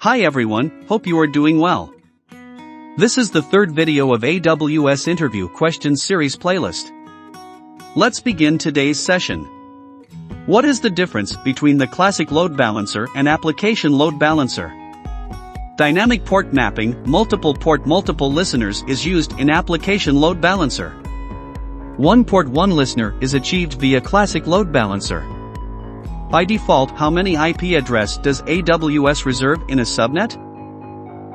Hi everyone, hope you are doing well. This is the third video of AWS Interview Questions Series playlist. Let's begin today's session. What is the difference between the classic load balancer and application load balancer? Dynamic port mapping, multiple port multiple listeners is used in application load balancer. One port one listener is achieved via classic load balancer. By default, how many IP address does AWS reserve in a subnet?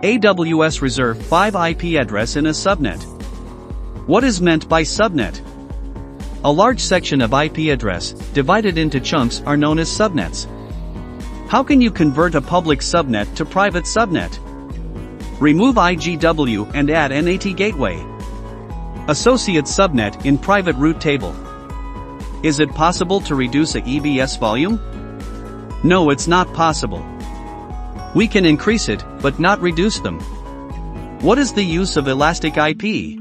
AWS reserve 5 IP address in a subnet. What is meant by subnet? A large section of IP address, divided into chunks, are known as subnets. How can you convert a public subnet to private subnet? Remove IGW and add NAT Gateway. Associate subnet in private route table. Is it possible to reduce a EBS volume? No, it's not possible. We can increase it, but not reduce them. What is the use of elastic IP?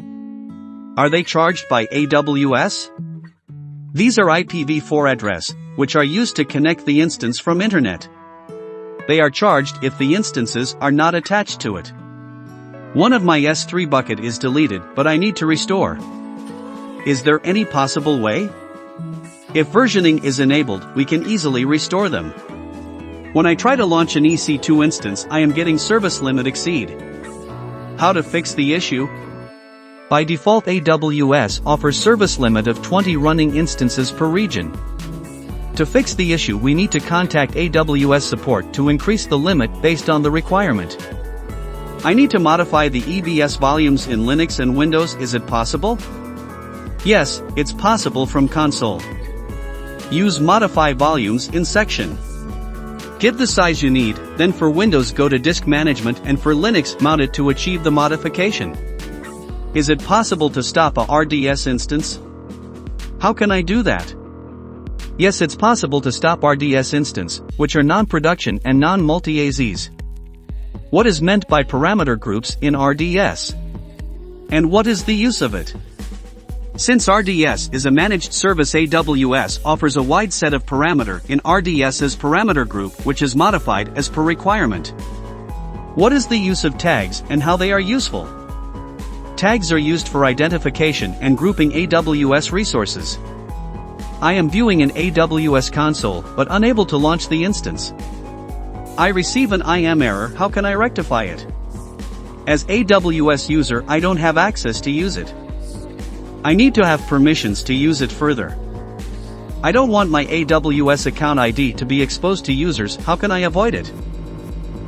Are they charged by AWS? These are IPv4 address, which are used to connect the instance from internet. They are charged if the instances are not attached to it. One of my S3 bucket is deleted, but I need to restore. Is there any possible way? If versioning is enabled, we can easily restore them. When I try to launch an EC2 instance, I am getting service limit exceed. How to fix the issue? By default, AWS offers service limit of 20 running instances per region. To fix the issue, we need to contact AWS support to increase the limit based on the requirement. I need to modify the EBS volumes in Linux and Windows. Is it possible? Yes, it's possible from console. Use modify volumes in section. Give the size you need, then for Windows go to disk management and for Linux mount it to achieve the modification. Is it possible to stop a RDS instance? How can I do that? Yes, it's possible to stop RDS instance, which are non-production and non-multi-AZs. What is meant by parameter groups in RDS? And what is the use of it? Since RDS is a managed service, AWS offers a wide set of parameter in RDS's parameter group, which is modified as per requirement. What is the use of tags and how they are useful? Tags are used for identification and grouping AWS resources. I am viewing an AWS console but unable to launch the instance. I receive an IAM error. How can I rectify it? As AWS user, I don't have access to use it. I need to have permissions to use it further. I don't want my AWS account ID to be exposed to users. How can I avoid it?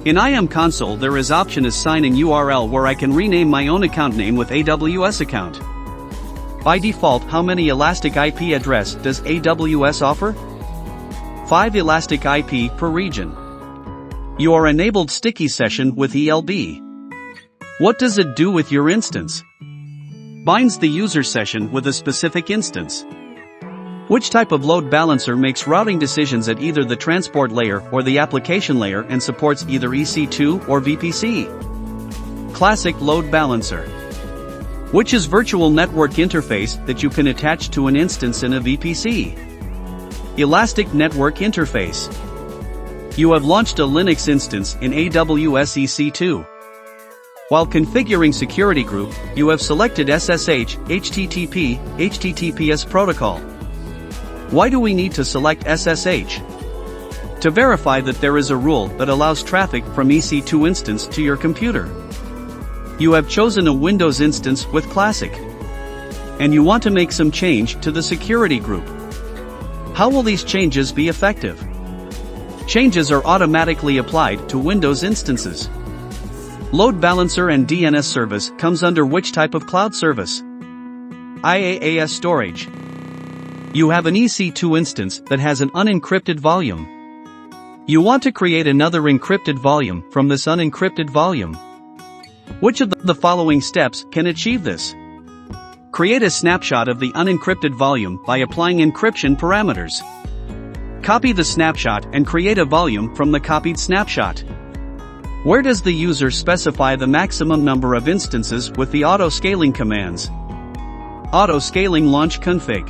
In IAM Console there is option assign an URL where I can rename my own account name with AWS Account. By default, how many elastic IP address does AWS offer? 5 elastic IP per region. You are enabled sticky session with ELB. What does it do with your instance? Binds the user session with a specific instance. Which type of load balancer makes routing decisions at either the transport layer or the application layer and supports either EC2 or VPC? Classic load balancer. Which is virtual network interface that you can attach to an instance in a VPC? Elastic network interface. You have launched a Linux instance in AWS EC2. While configuring security group, you have selected SSH, HTTP, HTTPS protocol. Why do we need to select SSH? To verify that there is a rule that allows traffic from EC2 instance to your computer. You have chosen a Windows instance with Classic. And you want to make some change to the security group. How will these changes be effective? Changes are automatically applied to Windows instances. Load Balancer and DNS service comes under which type of cloud service? IaaS storage. You have an EC2 instance that has an unencrypted volume. You want to create another encrypted volume from this unencrypted volume. Which of the following steps can achieve this? Create a snapshot of the unencrypted volume by applying encryption parameters. Copy the snapshot and create a volume from the copied snapshot. Where does the user specify the maximum number of instances with the auto-scaling commands? Auto-scaling launch config.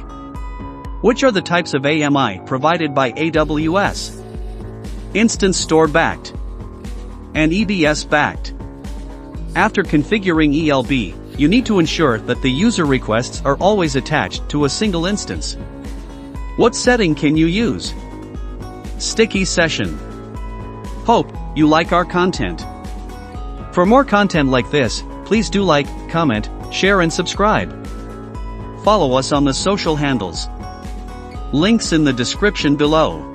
Which are the types of AMI provided by AWS? Instance store backed. and EBS backed. After configuring ELB, you need to ensure that the user requests are always attached to a single instance. What setting can you use? Sticky session. Hope you like our content. For more content like this, please do like, comment, share and subscribe. Follow us on the social handles. Links in the description below.